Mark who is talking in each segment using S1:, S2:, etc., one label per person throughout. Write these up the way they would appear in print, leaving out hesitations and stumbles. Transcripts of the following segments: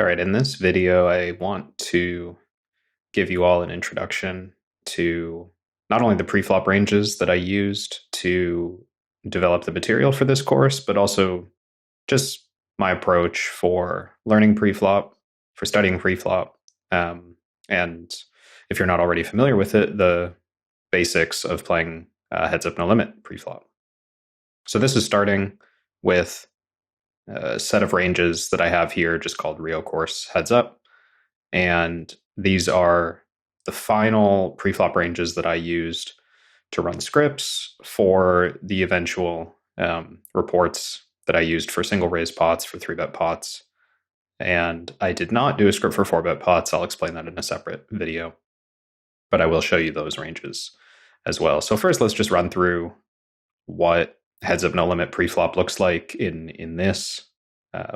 S1: All right, in this video, I want to give you all an introduction to not only the preflop ranges that I used to develop the material for this course, but also just my approach for learning preflop, for studying preflop, and if you're not already familiar with it, the basics of playing heads up no limit preflop. So this is starting with a set of ranges that I have here just called Rio Course Heads Up. And these are the final preflop ranges that I used to run scripts for the eventual reports that I used for single raise pots, for 3-bet pots. And I did not do a script for 4-bet pots. I'll explain that in a separate video, but I will show you those ranges as well. So first, let's just run through what heads up no limit preflop looks like in this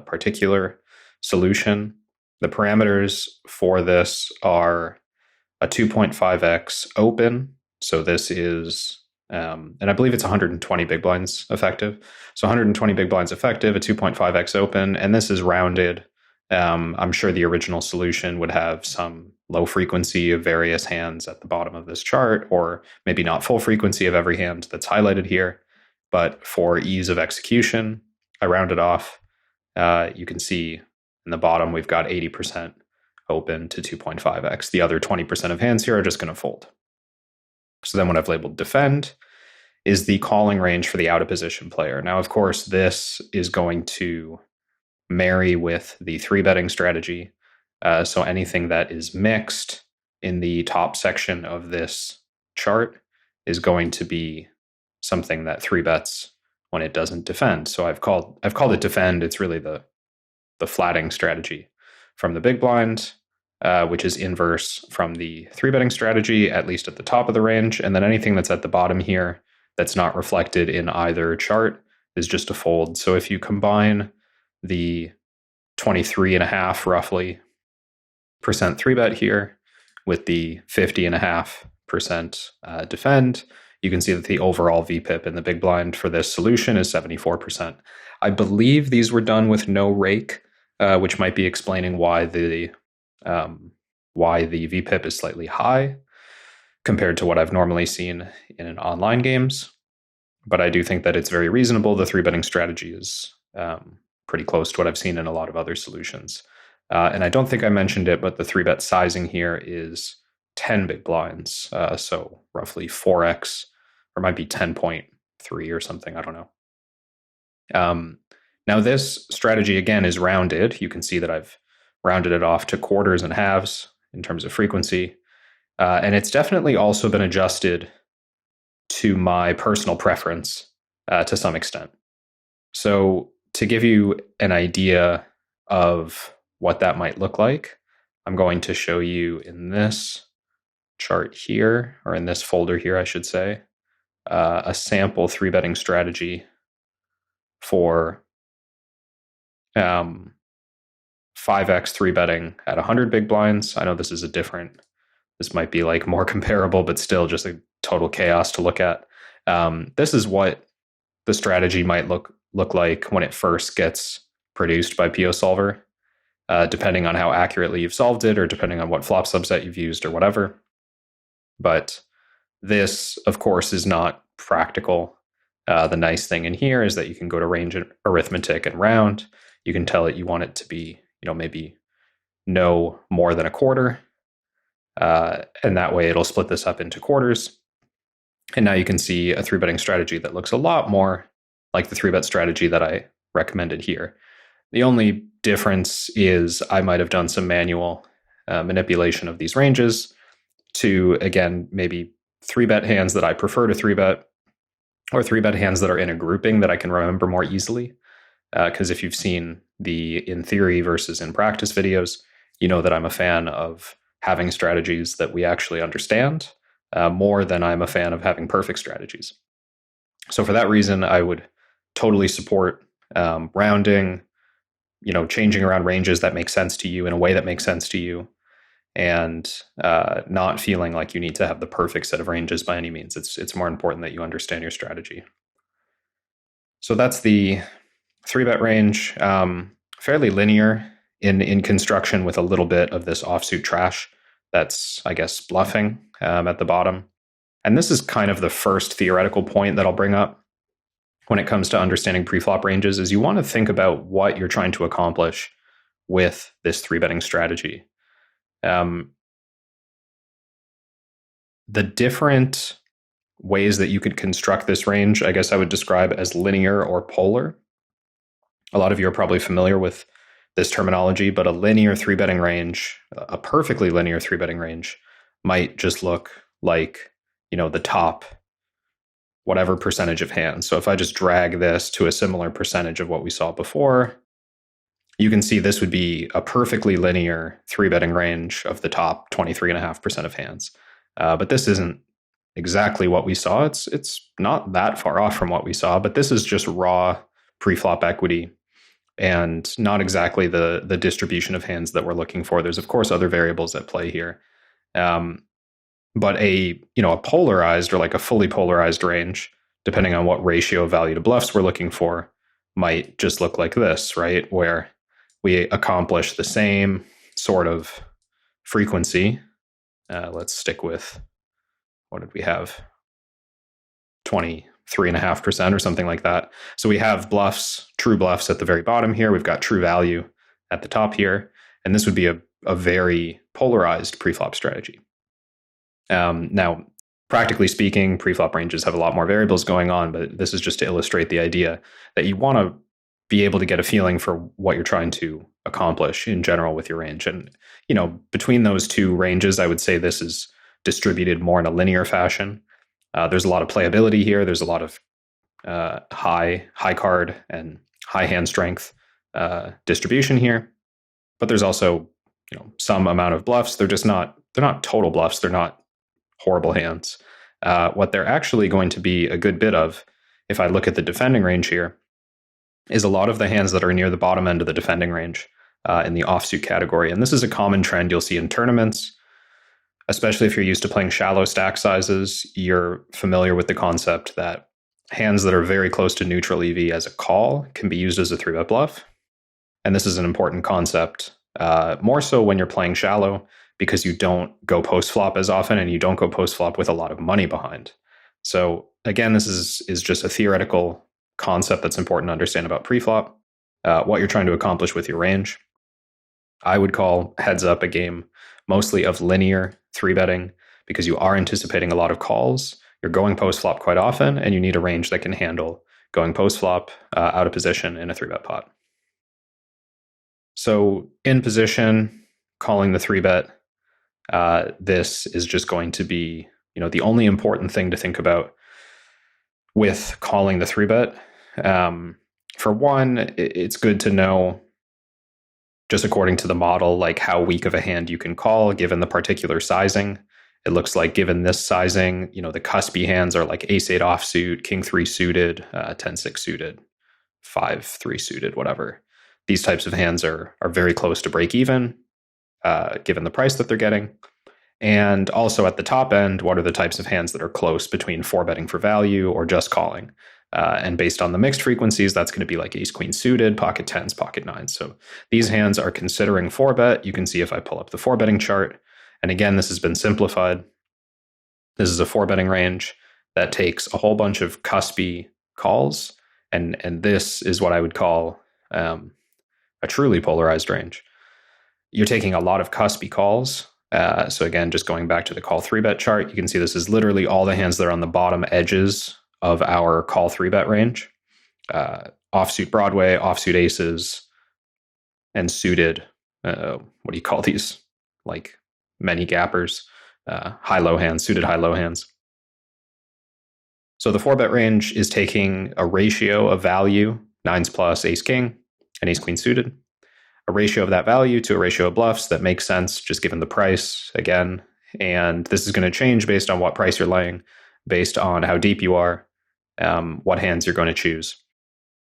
S1: particular solution. The parameters for this are a 2.5x open. So this is, and I believe it's 120 big blinds effective. So 120 big blinds effective, a 2.5x open, and this is rounded. I'm sure the original solution would have some low frequency of various hands at the bottom of this chart, or maybe not full frequency of every hand that's highlighted here. But for ease of execution, I rounded off. You can see in the bottom, we've got 80% open to 2.5x. The other 20% of hands here are just going to fold. So then what I've labeled defend is the calling range for the out of position player. Now, of course, this is going to marry with the 3-betting strategy. So anything that is mixed in the top section of this chart is going to be something that 3-bets when it doesn't defend. So I've called it defend. It's really the flatting strategy from the big blind, which is inverse from the 3-betting strategy, at least at the top of the range. And then anything that's at the bottom here that's not reflected in either chart is just a fold. So if you combine the 23.5 roughly percent 3-bet here with the 50.5% defend, you can see that the overall VPIP in the big blind for this solution is 74%. I believe these were done with no rake, which might be explaining why the VPIP is slightly high compared to what I've normally seen in online games. But I do think that it's very reasonable. The 3-betting strategy is pretty close to what I've seen in a lot of other solutions. And I don't think I mentioned it, but the 3-bet sizing here is 10 big blinds. So roughly 4x, or might be 10.3 or something. I don't know. Now this strategy, again, is rounded. You can see that I've rounded it off to quarters and halves in terms of frequency. And it's definitely also been adjusted to my personal preference to some extent. So to give you an idea of what that might look like, I'm going to show you in this chart here, or in this folder here, I should say, a sample 3-betting strategy for 5x 3-betting at 100 big blinds. I know this is this might be like more comparable, but still just a total chaos to look at. This is what the strategy might look like when it first gets produced by PO Solver, depending on how accurately you've solved it, or depending on what flop subset you've used or whatever. But this, of course, is not practical. The nice thing in here is that you can go to range arithmetic and round. You can tell it you want it to be, maybe no more than a quarter. And that way it'll split this up into quarters. And now you can see a 3-betting strategy that looks a lot more like the 3-bet strategy that I recommended here. The only difference is I might have done some manual manipulation of these ranges to, again, maybe 3-bet hands that I prefer to 3-bet, or 3-bet hands that are in a grouping that I can remember more easily. Because if you've seen the in theory versus in practice videos, you know that I'm a fan of having strategies that we actually understand more than I'm a fan of having perfect strategies. So for that reason, I would totally support rounding, changing around ranges that make sense to you in a way that makes sense to you, and not feeling like you need to have the perfect set of ranges by any means. It's more important that you understand your strategy. So that's the 3-bet range, fairly linear in construction with a little bit of this offsuit trash that's, I guess, bluffing at the bottom. And this is kind of the first theoretical point that I'll bring up when it comes to understanding preflop ranges, is you want to think about what you're trying to accomplish with this 3-betting strategy. The different ways that you could construct this range, I guess I would describe as linear or polar. A lot of you are probably familiar with this terminology, but a linear 3-betting range, a perfectly linear 3-betting range, might just look like, the top whatever percentage of hands. So if I just drag this to a similar percentage of what we saw before, you can see this would be a perfectly linear 3-betting range of the top 23.5% of hands. But this isn't exactly what we saw. It's not that far off from what we saw, but this is just raw preflop equity and not exactly the distribution of hands that we're looking for. There's, of course, other variables at play here. But a polarized or like a fully polarized range, depending on what ratio of value to bluffs we're looking for, might just look like this, right? Where we accomplish the same sort of frequency. Let's stick with, what did we have? 23.5% or something like that. So we have bluffs, true bluffs at the very bottom here. We've got true value at the top here. And this would be a very polarized preflop strategy. Now, practically speaking, preflop ranges have a lot more variables going on, but this is just to illustrate the idea that you want to be able to get a feeling for what you're trying to accomplish in general with your range. And, between those two ranges, I would say this is distributed more in a linear fashion. There's a lot of playability here. There's a lot of high card and high hand strength distribution here. But there's also, some amount of bluffs. They're not total bluffs. They're not horrible hands. What they're actually going to be a good bit of, if I look at the defending range here, is a lot of the hands that are near the bottom end of the defending range in the offsuit category. And this is a common trend you'll see in tournaments, especially if you're used to playing shallow stack sizes. You're familiar with the concept that hands that are very close to neutral EV as a call can be used as a 3-bet bluff. And this is an important concept, more so when you're playing shallow, because you don't go post-flop as often and you don't go post-flop with a lot of money behind. So again, this is just a theoretical concept that's important to understand about preflop, what you're trying to accomplish with your range. I would call heads up a game mostly of linear 3-betting because you are anticipating a lot of calls. You're going post-flop quite often, and you need a range that can handle going post-flop out of position in a 3-bet pot. So in position, calling the 3-bet, this is just going to be, the only important thing to think about with calling the 3-bet. For one, it's good to know, just according to the model, like how weak of a hand you can call given the particular sizing. It looks like given this sizing, the cuspy hands are like ace-8 offsuit, king-3 suited, 10-6 suited, 5-3 suited, whatever. These types of hands are very close to break even, given the price that they're getting. And also at the top end, what are the types of hands that are close between 4-betting for value or just calling? And based on the mixed frequencies, that's going to be like ace-queen suited, pocket 10s, pocket 9s. So these hands are considering 4-bet. You can see if I pull up the 4-betting chart. And again, this has been simplified. This is a 4-betting range that takes a whole bunch of cuspy calls. And this is what I would call a truly polarized range. You're taking a lot of cuspy calls. So again, just going back to the call 3-bet chart, you can see this is literally all the hands that are on the bottom edges of our call 3-bet range. Offsuit Broadway, offsuit aces, and suited, what do you call these? Like many gappers, high-low hands, suited high-low hands. So the 4-bet range is taking a ratio of value, 9s plus ace-king, and ace-queen suited. A ratio of that value to a ratio of bluffs that makes sense just given the price, again. And this is going to change based on what price you're laying, based on how deep you are, what hands you're going to choose,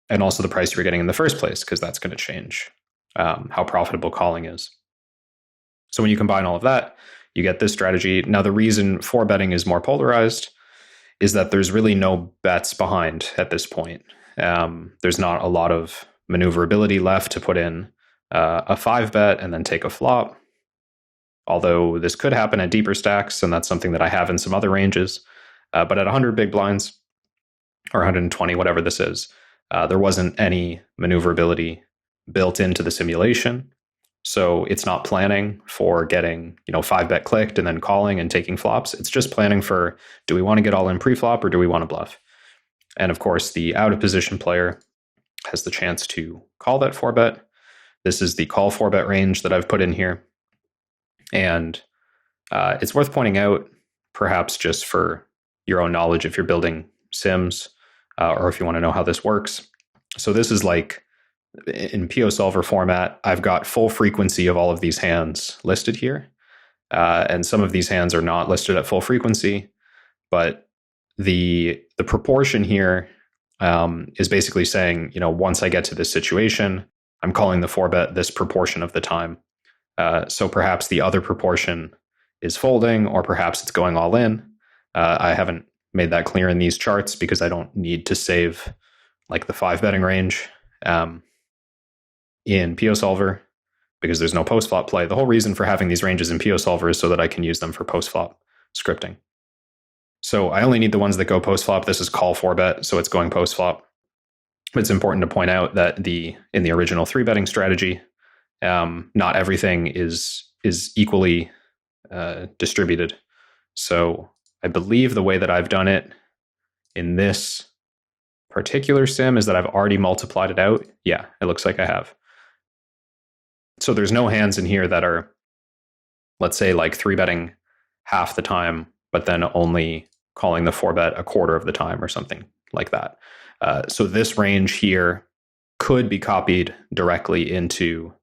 S1: and also the price you're getting in the first place, because that's going to change how profitable calling is. So when you combine all of that, you get this strategy. Now, the reason 4-betting is more polarized is that there's really no bets behind at this point. There's not a lot of maneuverability left to put in a 5-bet and then take a flop. Although this could happen at deeper stacks, and that's something that I have in some other ranges. But at 100 big blinds, or 120, whatever this is, there wasn't any maneuverability built into the simulation. So it's not planning for getting, 5-bet clicked and then calling and taking flops. It's just planning for, do we want to get all in pre-flop or do we want to bluff? And of course, the out of position player has the chance to call that 4-bet. This is the call 4-bet range that I've put in here. And it's worth pointing out, perhaps just for your own knowledge, if you're building sims or if you want to know how this works. So this is like in PO Solver format, I've got full frequency of all of these hands listed here. And some of these hands are not listed at full frequency, but the proportion here is basically saying, once I get to this situation, I'm calling the 4-bet this proportion of the time. So perhaps the other proportion is folding, or perhaps it's going all in. I haven't made that clear in these charts because I don't need to save like the 5-betting range in PO Solver because there's no post-flop play. The whole reason for having these ranges in PO Solver is so that I can use them for post-flop scripting. So I only need the ones that go post-flop. This is call 4-bet, so it's going post-flop. It's important to point out that in the original 3-betting strategy, not everything is equally distributed. So I believe the way that I've done it in this particular sim is that I've already multiplied it out. Yeah, it looks like I have. So there's no hands in here that are, let's say, like 3-betting half the time, but then only calling the 4-bet a quarter of the time or something like that. So this range here could be copied directly into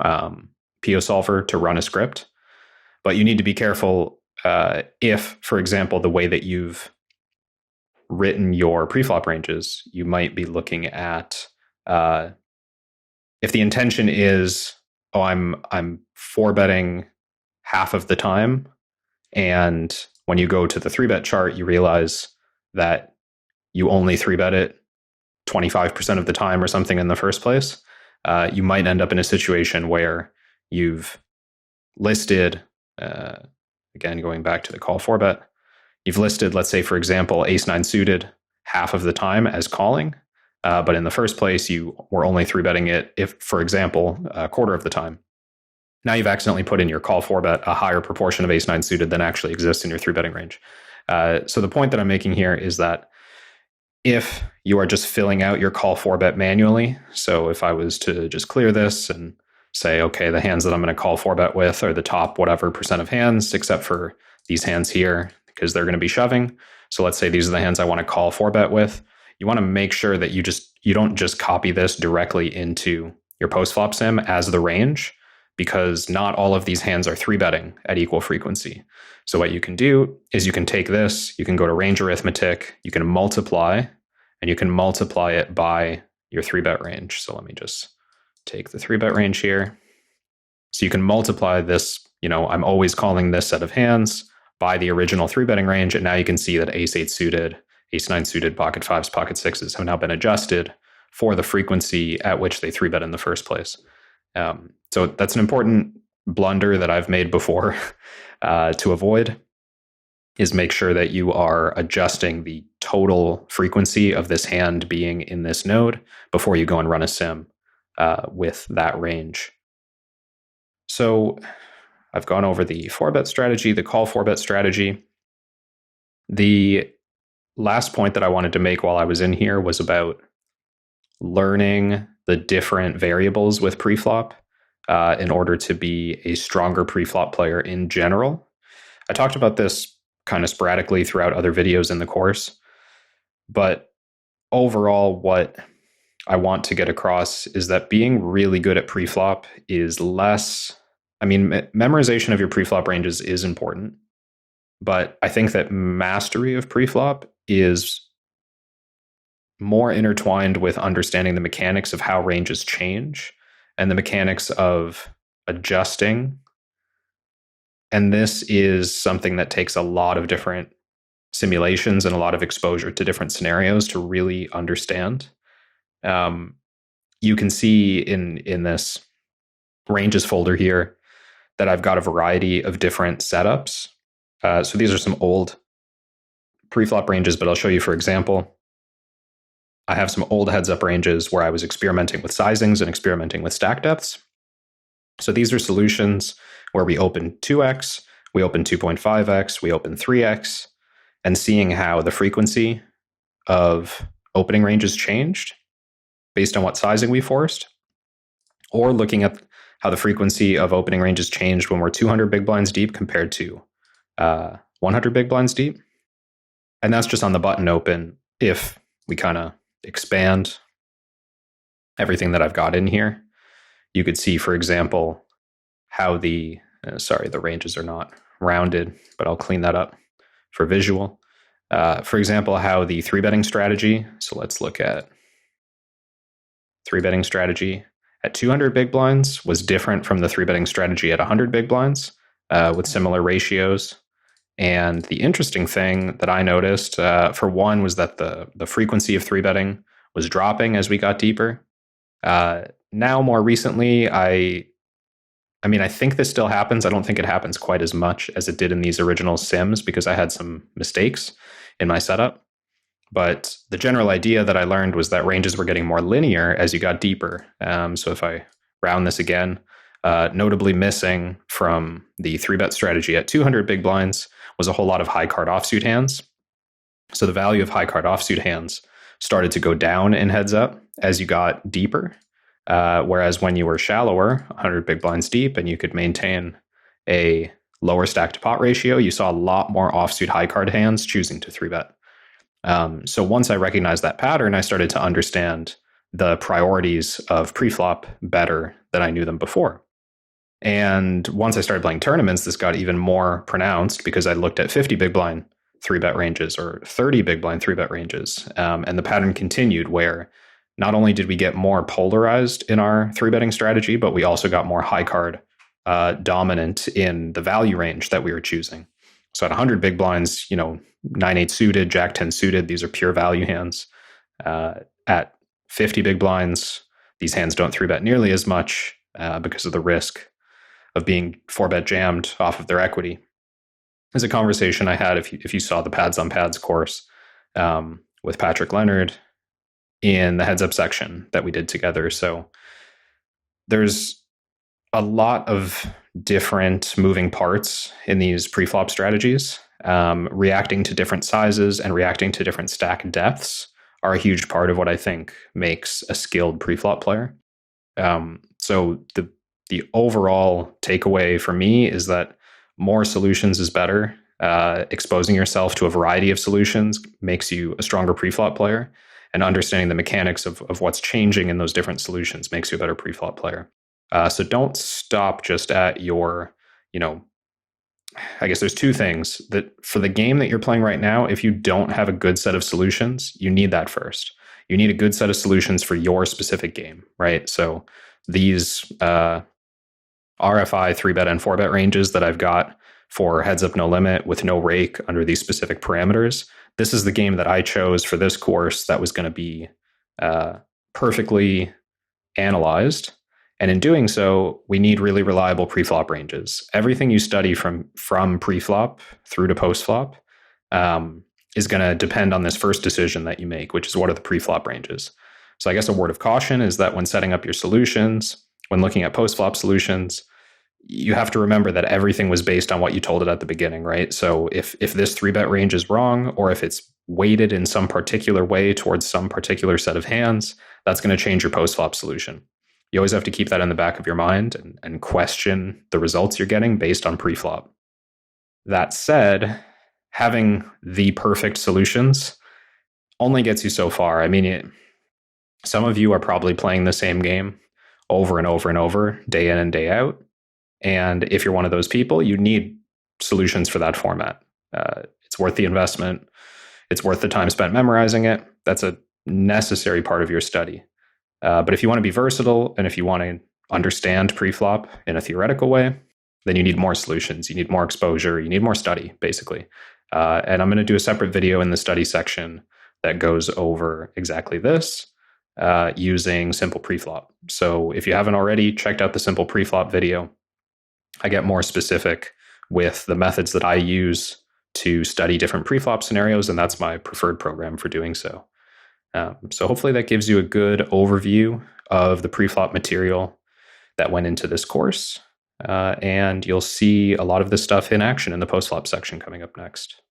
S1: PO Solver to run a script, but you need to be careful if, for example, the way that you've written your preflop ranges, you might be looking at if the intention is, I'm 4-betting half of the time, and when you go to the 3-bet chart, you realize that you only 3-bet it 25% of the time or something in the first place. You might end up in a situation where you've listed, again, going back to the call 4-bet, you've listed, let's say, for example, ace-9 suited half of the time as calling, but in the first place, you were only 3-betting it, if, for example, a quarter of the time. Now you've accidentally put in your call 4-bet a higher proportion of ace-9 suited than actually exists in your 3-betting range. So the point that I'm making here is that if you are just filling out your call 4-bet manually, so if I was to just clear this and say, okay, the hands that I'm going to call 4-bet with are the top whatever percent of hands, except for these hands here, because they're going to be shoving. So let's say these are the hands I want to call 4-bet with. You want to make sure that you don't just copy this directly into your post-flop sim as the range, because not all of these hands are 3-betting at equal frequency. So what you can do is you can take this, you can go to range arithmetic, you can multiply, and you can multiply it by your 3-bet range. So let me just take the 3-bet range here. So you can multiply this, I'm always calling this set of hands by the original 3-betting range, and now you can see that ace-8 suited, ace-9 suited, pocket 5s, pocket 6s have now been adjusted for the frequency at which they 3-bet in the first place. So that's an important blunder that I've made before to avoid, is make sure that you are adjusting the total frequency of this hand being in this node before you go and run a sim with that range. So I've gone over the 4-bet strategy, the call 4-bet strategy. The last point that I wanted to make while I was in here was about learning the different variables with preflop in order to be a stronger preflop player in general. I talked about this kind of sporadically throughout other videos in the course, but overall, what I want to get across is that being really good at preflop is less, memorization of your preflop ranges is important, but I think that mastery of preflop is more intertwined with understanding the mechanics of how ranges change and the mechanics of adjusting. And this is something that takes a lot of different simulations and a lot of exposure to different scenarios to really understand. You can see in this ranges folder here that I've got a variety of different setups. So these are some old preflop ranges, but I'll show you, for example, I have some old heads up ranges where I was experimenting with sizings and experimenting with stack depths. So these are solutions where we open 2x, we open 2.5x, we open 3x, and seeing how the frequency of opening ranges changed based on what sizing we forced, or looking at how the frequency of opening ranges changed when we're 200 big blinds deep compared to 100 big blinds deep. And that's just on the button open. If we kind of expand everything that I've got in here, you could see, for example, how the ranges are not rounded, but I'll clean that up for visual. For example, how the 3-betting strategy, so let's look at 3-betting strategy at 200 big blinds was different from the 3-betting strategy at 100 big blinds with similar ratios. And the interesting thing that I noticed, for one, was that the frequency of 3-betting was dropping as we got deeper. Now, more recently, I think this still happens. I don't think it happens quite as much as it did in these original sims because I had some mistakes in my setup. But the general idea that I learned was that ranges were getting more linear as you got deeper. So if I round this again, notably missing from the 3-bet strategy at 200 big blinds was a whole lot of high card offsuit hands. So the value of high card offsuit hands started to go down in heads up as you got deeper. Whereas when you were shallower, 100 big blinds deep, and you could maintain a lower stack to pot ratio, you saw a lot more offsuit high card hands choosing to 3-bet. So once I recognized that pattern, I started to understand the priorities of preflop better than I knew them before. And once I started playing tournaments, this got even more pronounced because I looked at 50 big blind 3-bet ranges or 30 big blind 3-bet ranges. And the pattern continued where not only did we get more polarized in our 3-betting strategy, but we also got more high card dominant in the value range that we were choosing. So at 100 big blinds, 9-8 suited, Jack 10 suited, these are pure value hands. At 50 big blinds, these hands don't 3-bet nearly as much because of the risk of being 4-bet jammed off of their equity. There's a conversation I had, if you saw the Pads on Pads course with Patrick Leonard in the heads up section that we did together. So there's a lot of different moving parts in these preflop strategies. Reacting to different sizes and reacting to different stack depths are a huge part of what I think makes a skilled preflop player. So the overall takeaway for me is that more solutions is better. Exposing yourself to a variety of solutions makes you a stronger preflop player, and understanding the mechanics of what's changing in those different solutions makes you a better preflop player. So don't stop just at your, I guess there's two things that for the game that you're playing right now, if you don't have a good set of solutions, you need that first. You need a good set of solutions for your specific game, right? So these RFI 3-bet and 4-bet ranges that I've got for heads up no limit with no rake under these specific parameters, this is the game that I chose for this course that was going to be perfectly analyzed. And in doing so, we need really reliable preflop ranges. Everything you study from preflop through to postflop is going to depend on this first decision that you make, which is what are the preflop ranges. So I guess a word of caution is that when setting up your solutions, when looking at postflop solutions, you have to remember that everything was based on what you told it at the beginning, right? So if this 3-bet range is wrong, or if it's weighted in some particular way towards some particular set of hands, that's going to change your postflop solution. You always have to keep that in the back of your mind and question the results you're getting based on preflop. That said, having the perfect solutions only gets you so far. I mean, some of you are probably playing the same game over and over and over, day in and day out. And if you're one of those people, you need solutions for that format. It's worth the investment. It's worth the time spent memorizing it. That's a necessary part of your study. But if you want to be versatile and if you want to understand preflop in a theoretical way, then you need more solutions. You need more exposure. You need more study, basically. And I'm going to do a separate video in the study section that goes over exactly this. using simple preflop. So if you haven't already checked out the simple preflop video, I get more specific with the methods that I use to study different preflop scenarios, and that's my preferred program for doing so. So hopefully that gives you a good overview of the preflop material that went into this course. And you'll see a lot of this stuff in action in the postflop section coming up next.